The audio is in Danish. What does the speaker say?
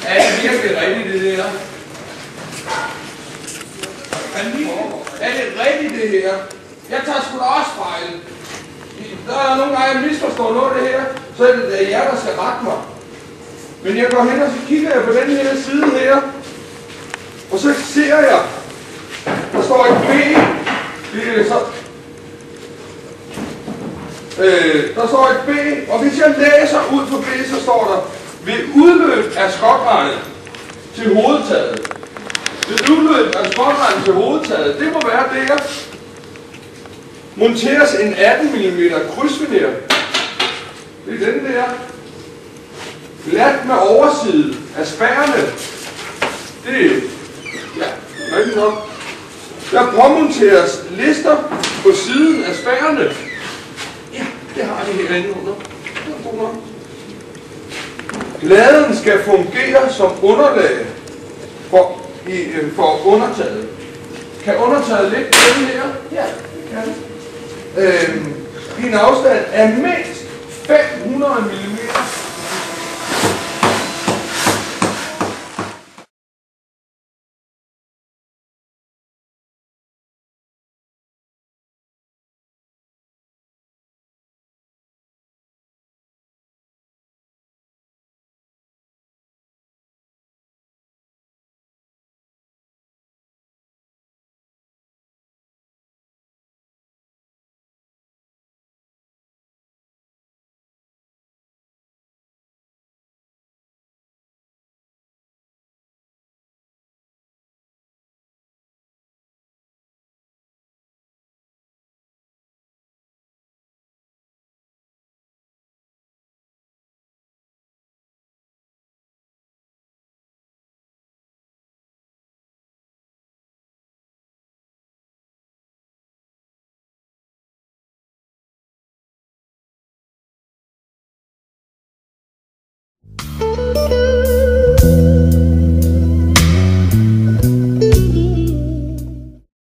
Er det virkelig rigtigt, det der? Er det rigtigt, det her? Jeg tager sgu da også fejl. Der er nogle gange, jeg misforstår noget af det her, så er det jer, der skal rette mig. Men jeg går hen og så kigger jeg på den her side her, og så ser jeg, der står et B. Det er så... der står et B, og hvis jeg læser ud på B, så står der ved udløb af skråranden til hovedtaget. Ved udløb af skråranden til hovedtaget, det må være der. Monteres en 18 mm krydsfiner. Det er den der. Glat med overside af spærrene. Det er, ja, rigtig nok. Der påmonteres lister på siden af spærrene. Ja, det har de herinde under. Laden skal fungere som underlag for undertaget. Kan undertaget ligge på den her? Ja, det kan det. I en afstand af mindst 500 mm